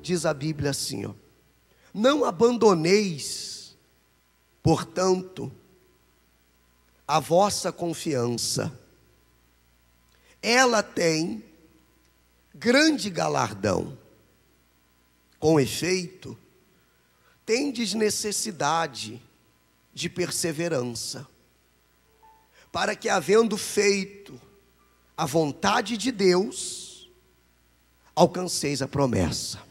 diz a Bíblia assim, ó: não abandoneis, portanto, a vossa confiança. Ela tem grande galardão. Com efeito, tendes necessidade de perseverança, para que, havendo feito a vontade de Deus, alcanceis a promessa.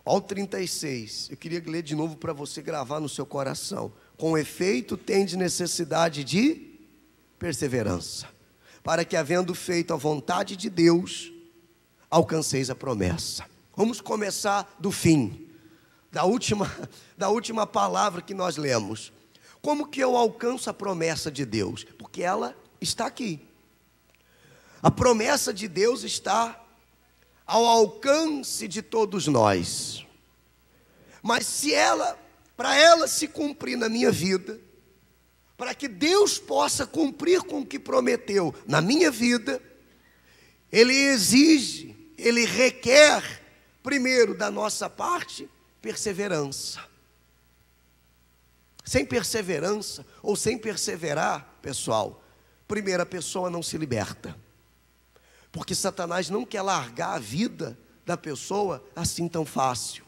Ao 36, eu queria ler de novo para você gravar no seu coração. Com efeito, tendes necessidade de perseverança, para que, havendo feito a vontade de Deus, alcanceis a promessa. Vamos começar do fim, da última palavra que nós lemos. Como que eu alcanço a promessa de Deus? Porque ela está aqui. A promessa de Deus está ao alcance de todos nós. Mas para ela se cumprir na minha vida, para que Deus possa cumprir com o que prometeu na minha vida, Ele exige, Ele requer, primeiro da nossa parte, perseverança. Sem perseverança, ou sem perseverar, pessoal, primeiro a pessoa não se liberta. Porque Satanás não quer largar a vida da pessoa assim tão fácil.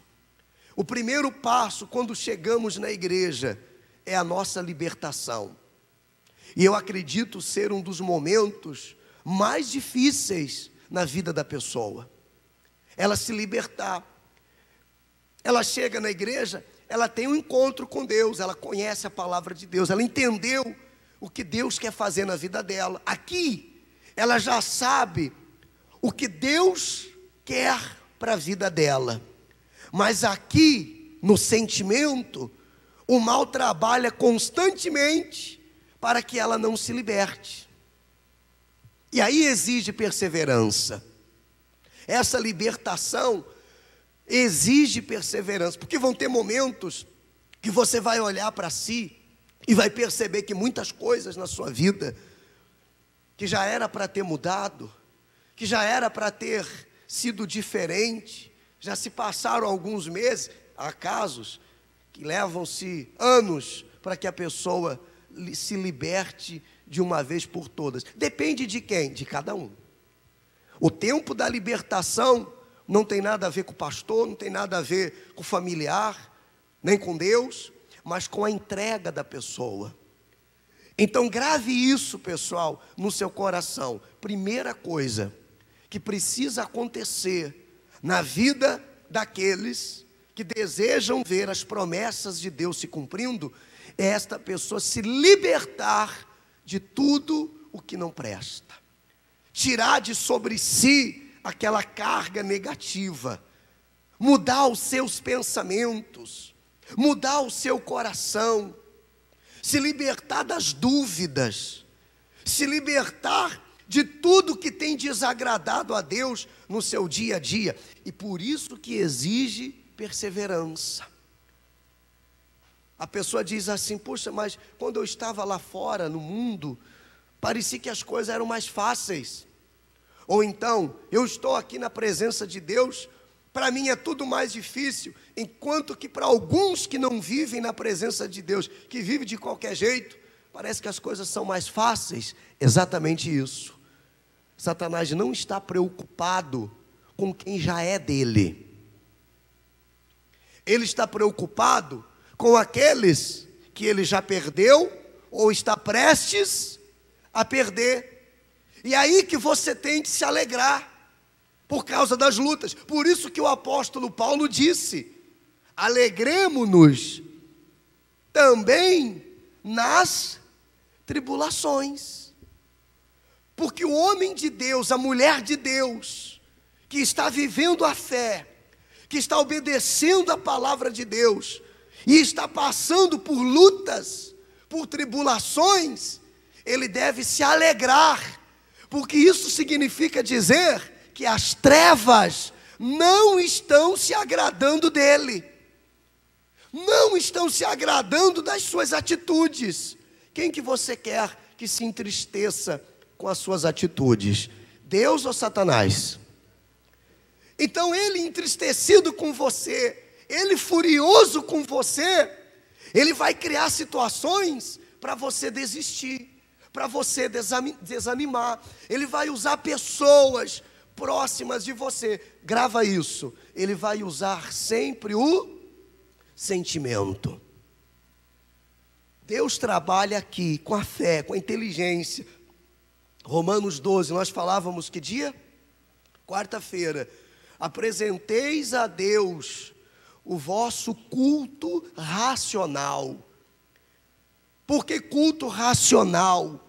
O primeiro passo, quando chegamos na igreja, é a nossa libertação. E eu acredito ser um dos momentos mais difíceis na vida da pessoa. Ela se libertar. Ela chega na igreja, ela tem um encontro com Deus, ela conhece a palavra de Deus, ela entendeu o que Deus quer fazer na vida dela. Aqui, ela já sabe o que Deus quer para a vida dela. Mas aqui, no sentimento, o mal trabalha constantemente para que ela não se liberte. E aí exige perseverança. Essa libertação exige perseverança, porque vão ter momentos que você vai olhar para si e vai perceber que muitas coisas na sua vida, que já era para ter mudado, que já era para ter sido diferente, já se passaram alguns meses, há casos que levam-se anos para que a pessoa se liberte de uma vez por todas. Depende de quem? De cada um. O tempo da libertação não tem nada a ver com o pastor, não tem nada a ver com o familiar, nem com Deus, mas com a entrega da pessoa. Então grave isso, pessoal, no seu coração. Primeira coisa que precisa acontecer na vida daqueles que desejam ver as promessas de Deus se cumprindo, é esta pessoa se libertar de tudo o que não presta. Tirar de sobre si aquela carga negativa, mudar os seus pensamentos, mudar o seu coração, se libertar das dúvidas, se libertar de tudo que tem desagradado a Deus no seu dia a dia. E por isso que exige perseverança. A pessoa diz assim: poxa, mas quando eu estava lá fora no mundo, parecia que as coisas eram mais fáceis. Ou então, eu estou aqui na presença de Deus, para mim é tudo mais difícil, enquanto que para alguns que não vivem na presença de Deus, que vivem de qualquer jeito, parece que as coisas são mais fáceis. Exatamente isso. Satanás não está preocupado com quem já é dele. Ele está preocupado com aqueles que ele já perdeu ou está prestes a perder. E aí que você tem que se alegrar por causa das lutas. Por isso que o apóstolo Paulo disse: alegremo-nos também nas tribulações. Porque o homem de Deus, a mulher de Deus, que está vivendo a fé, que está obedecendo a palavra de Deus, e está passando por lutas, por tribulações, ele deve se alegrar, porque isso significa dizer que as trevas não estão se agradando dele, não estão se agradando das suas atitudes. Quem que você quer que se entristeça com as suas atitudes? Deus ou Satanás? Então ele entristecido com você, ele furioso com você, ele vai criar situações para você desistir, para você desanimar. Ele vai usar pessoas próximas de você. Grava isso. Ele vai usar sempre o sentimento. Deus trabalha aqui com a fé, com a inteligência. Romanos 12, nós falávamos que dia? Quarta-feira. Apresenteis a Deus o vosso culto racional. Por que culto racional?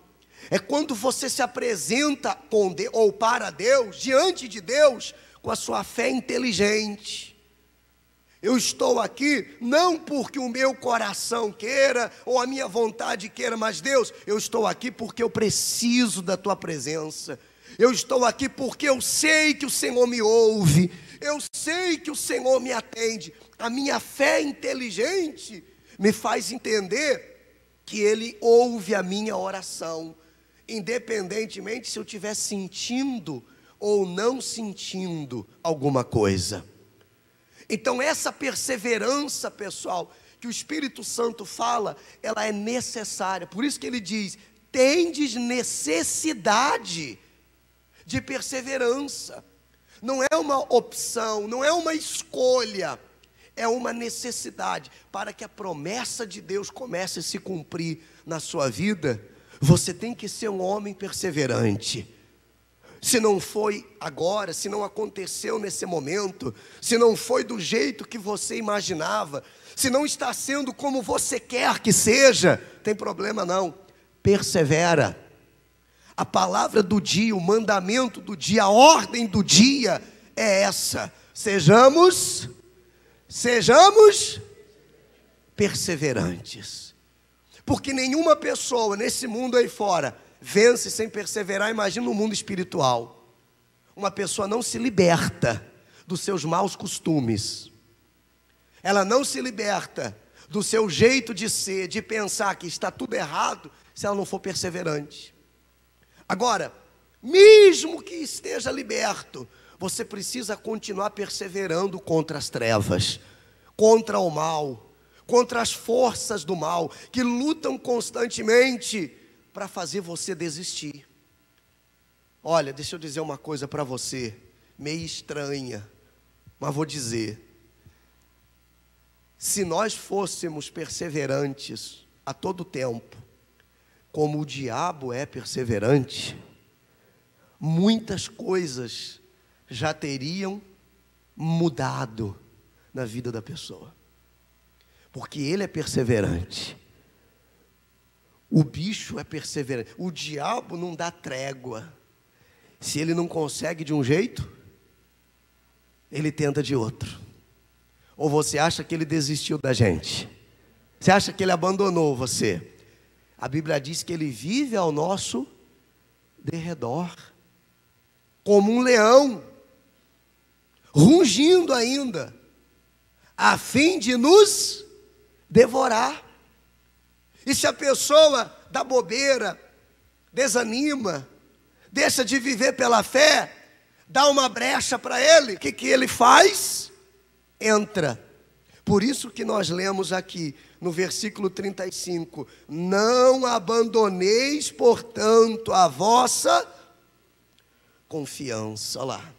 É quando você se apresenta com Deus, ou para Deus, diante de Deus, com a sua fé inteligente. Eu estou aqui não porque o meu coração queira, ou a minha vontade queira, mas Deus, eu estou aqui porque eu preciso da tua presença. Eu estou aqui porque eu sei que o Senhor me ouve, eu sei que o Senhor me atende. A minha fé inteligente me faz entender que Ele ouve a minha oração, independentemente se eu estiver sentindo ou não sentindo alguma coisa. Então essa perseverança, pessoal, que o Espírito Santo fala, ela é necessária. Por isso que ele diz, tendes necessidade de perseverança. Não é uma opção, não é uma escolha, é uma necessidade. Para que a promessa de Deus comece a se cumprir na sua vida, você tem que ser um homem perseverante. Se não foi agora, se não aconteceu nesse momento, se não foi do jeito que você imaginava, se não está sendo como você quer que seja, tem problema não, persevera. A palavra do dia, o mandamento do dia, a ordem do dia é essa: sejamos perseverantes. Porque nenhuma pessoa nesse mundo aí fora vence sem perseverar. Imagina no mundo espiritual. Uma pessoa não se liberta dos seus maus costumes. Ela não se liberta do seu jeito de ser, de pensar que está tudo errado, se ela não for perseverante. Agora, mesmo que esteja liberto, você precisa continuar perseverando contra as trevas, contra o mal, contra as forças do mal, que lutam constantemente para fazer você desistir. Olha, deixa eu dizer uma coisa para você, meio estranha, mas vou dizer. Se nós fôssemos perseverantes a todo tempo, como o diabo é perseverante, muitas coisas já teriam mudado na vida da pessoa, porque ele é perseverante. O bicho é perseverante. O diabo não dá trégua. Se ele não consegue de um jeito, ele tenta de outro. Ou você acha que ele desistiu da gente? Você acha que ele abandonou você? A Bíblia diz que ele vive ao nosso derredor, como um leão, rugindo ainda, a fim de nos devorar. E se a pessoa dá bobeira, desanima, deixa de viver pela fé, dá uma brecha para ele, o que ele faz? Entra. Por isso que nós lemos aqui no versículo 35, não abandoneis, portanto, a vossa confiança. Olha lá,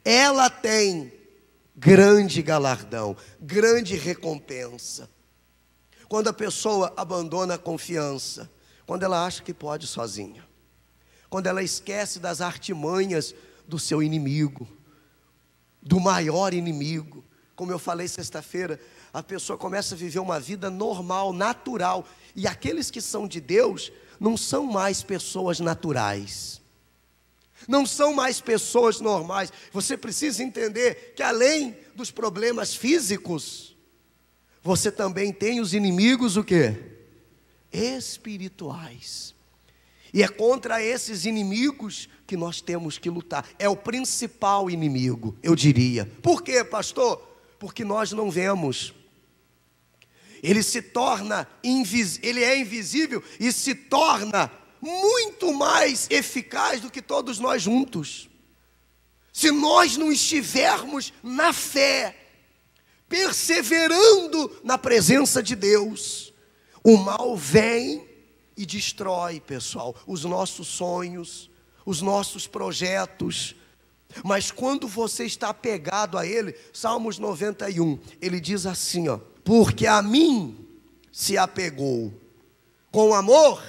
ela tem grande galardão, grande recompensa. Quando a pessoa abandona a confiança, quando ela acha que pode sozinha, quando ela esquece das artimanhas do seu inimigo, do maior inimigo. Como eu falei sexta-feira, a pessoa começa a viver uma vida normal, natural. E aqueles que são de Deus não são mais pessoas naturais, não são mais pessoas normais. Você precisa entender que além dos problemas físicos, você também tem os inimigos o quê? Espirituais. E é contra esses inimigos que nós temos que lutar. É o principal inimigo, eu diria. Por quê, pastor? Porque nós não vemos. Ele se torna ele é invisível e se torna muito mais eficaz do que todos nós juntos. se nós não estivermos na fé, perseverando na presença de Deus, o mal vem e destrói, pessoal, os nossos sonhos, os nossos projetos. Mas quando você está apegado a Ele, Salmos 91, ele diz assim, ó: porque a mim se apegou com amor,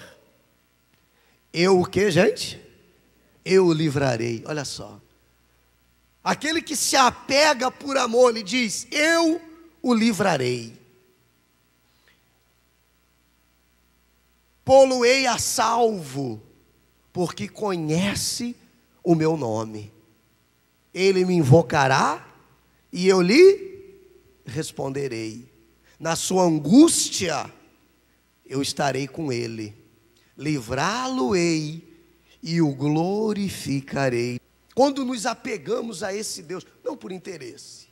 eu o que, gente? Eu o livrarei. Olha só, aquele que se apega por amor, ele diz: eu o livrarei. Pô-lo-ei a salvo, porque conhece o meu nome. Ele me invocará e eu lhe responderei. Na sua angústia eu estarei com ele. Livrá-lo-ei e o glorificarei. Quando nos apegamos a esse Deus, não por interesse,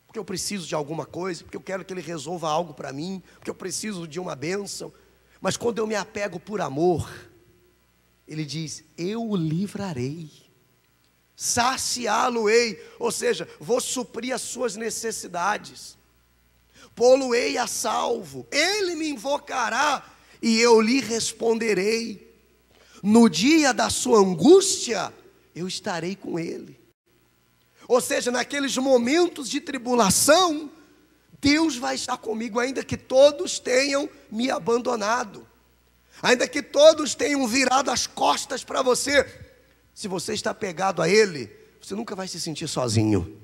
porque eu preciso de alguma coisa, porque eu quero que Ele resolva algo para mim, porque eu preciso de uma bênção, mas quando eu me apego por amor, Ele diz: eu o livrarei, saciá-lo-ei, ou seja, vou suprir as suas necessidades, pô-lo-ei a salvo, Ele me invocará e eu lhe responderei. No dia da sua angústia, eu estarei com Ele. Ou seja, naqueles momentos de tribulação, Deus vai estar comigo, ainda que todos tenham me abandonado, ainda que todos tenham virado as costas para você. Se você está pegado a Ele, você nunca vai se sentir sozinho,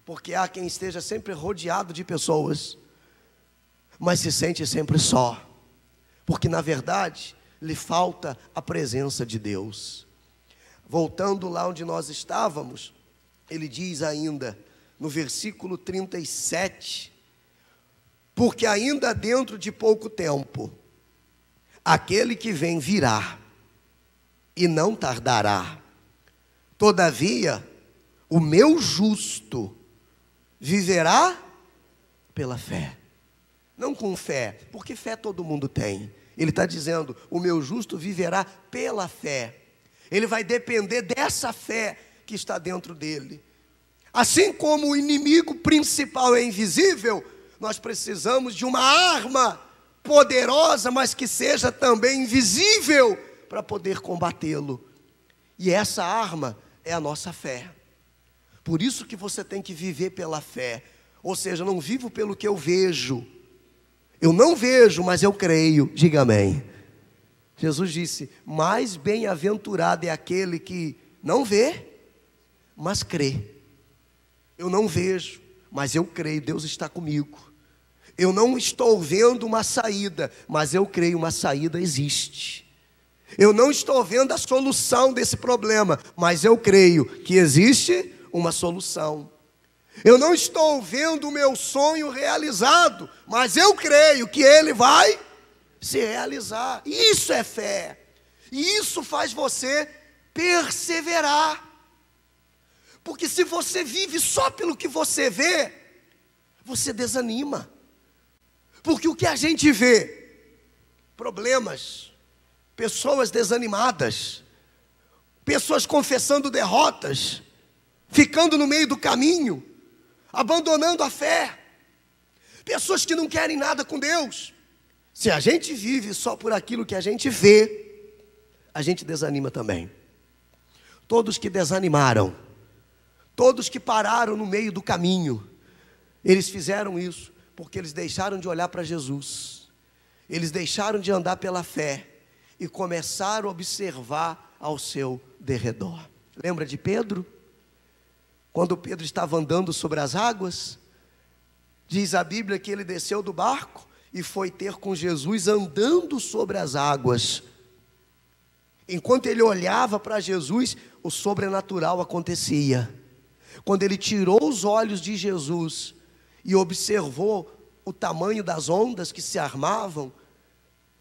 porque há quem esteja sempre rodeado de pessoas, mas se sente sempre só, porque na verdade lhe falta a presença de Deus. Voltando lá onde nós estávamos, ele diz ainda no versículo 37, porque ainda dentro de pouco tempo, aquele que vem virá, e não tardará. Todavia, o meu justo viverá pela fé. Não com fé, porque fé todo mundo tem. Ele está dizendo: o meu justo viverá pela fé. Ele vai depender dessa fé que está dentro dele. Assim como o inimigo principal é invisível, nós precisamos de uma arma poderosa, mas que seja também invisível, para poder combatê-lo. E essa arma é a nossa fé. Por isso que você tem que viver pela fé. Ou seja, não vivo pelo que eu vejo. Eu não vejo, mas eu creio. Diga amém. Jesus disse: mais bem-aventurado é aquele que não vê, mas crê. Eu não vejo, mas eu creio, Deus está comigo. Eu não estou vendo uma saída, mas eu creio, uma saída existe. Eu não estou vendo a solução desse problema, mas eu creio que existe uma solução. Eu não estou vendo o meu sonho realizado, mas eu creio que ele vai se realizar. Isso é fé. E isso faz você perseverar. Porque se você vive só pelo que você vê, você desanima. Porque o que a gente vê? Problemas, pessoas desanimadas, pessoas confessando derrotas, ficando no meio do caminho, abandonando a fé, pessoas que não querem nada com Deus. Se a gente vive só por aquilo que a gente vê, a gente desanima também. Todos que desanimaram, todos que pararam no meio do caminho, eles fizeram isso porque eles deixaram de olhar para Jesus. Eles deixaram de andar pela fé e começaram a observar ao seu derredor. Lembra de Pedro? Quando Pedro estava andando sobre as águas, diz a Bíblia que ele desceu do barco e foi ter com Jesus andando sobre as águas. Enquanto ele olhava para Jesus, o sobrenatural acontecia. Quando ele tirou os olhos de Jesus e observou o tamanho das ondas que se armavam,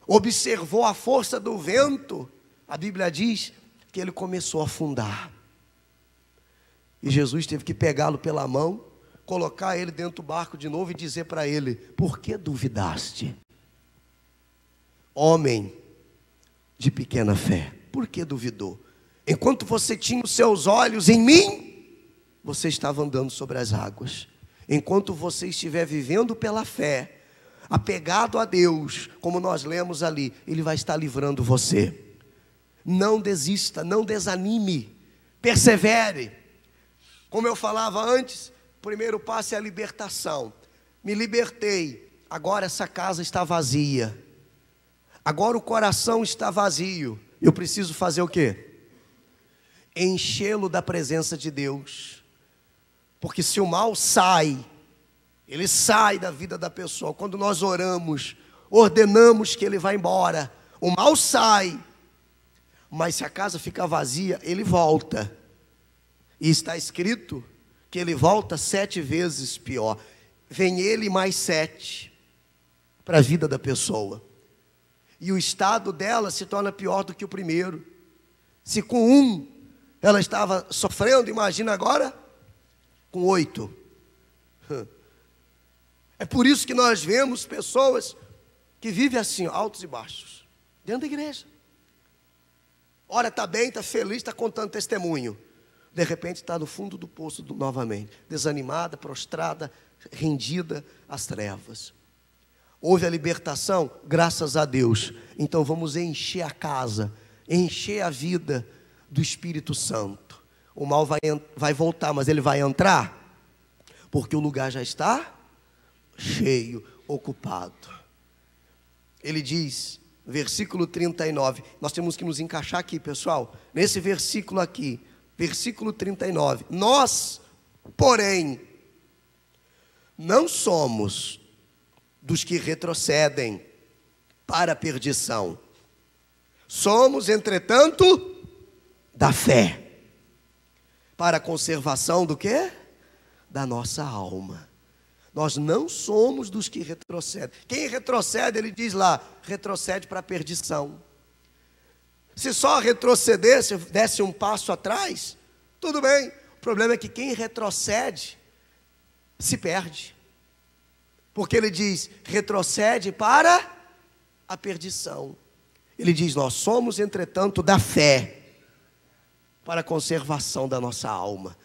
observou a força do vento, a Bíblia diz que ele começou a afundar. E Jesus teve que pegá-lo pela mão, colocar ele dentro do barco de novo e dizer para ele: por que duvidaste? Homem de pequena fé, por que duvidou? Enquanto você tinha os seus olhos em mim, você estava andando sobre as águas. Enquanto você estiver vivendo pela fé, apegado a Deus, como nós lemos ali, Ele vai estar livrando você. Não desista, não desanime, persevere. Como eu falava antes, o primeiro passo é a libertação. Me libertei, agora essa casa está vazia. Agora o coração está vazio. Eu preciso fazer o quê? Enchê-lo da presença de Deus. Porque se o mal sai, ele sai da vida da pessoa. Quando nós oramos, ordenamos que ele vá embora, o mal sai. Mas se a casa ficar vazia, ele volta. E está escrito que ele volta 7 vezes pior. Vem ele mais 7 para a vida da pessoa. E o estado dela se torna pior do que o primeiro. Se com 1 ela estava sofrendo, imagina agora com 8. É por isso que nós vemos pessoas que vivem assim, altos e baixos, dentro da igreja. Ora está bem, está feliz, está contando testemunho. De repente está no fundo do poço novamente, desanimada, prostrada, rendida às trevas. Houve a libertação, graças a Deus. Então vamos encher a casa, encher a vida do Espírito Santo. O mal vai voltar, mas ele vai entrar, porque o lugar já está cheio, ocupado. Ele diz, versículo 39, nós temos que nos encaixar aqui, pessoal, nesse versículo aqui, versículo 39. Nós, porém, não somos dos que retrocedem para a perdição. Somos, entretanto, da fé, para a conservação do quê? Da nossa alma. Nós não somos dos que retrocedem. Quem retrocede, ele diz lá, retrocede para a perdição. Se só retrocedesse, desse um passo atrás, tudo bem. O problema é que quem retrocede, se perde. Porque ele diz, retrocede para a perdição. Ele diz, nós somos, entretanto, da fé, para a conservação da nossa alma.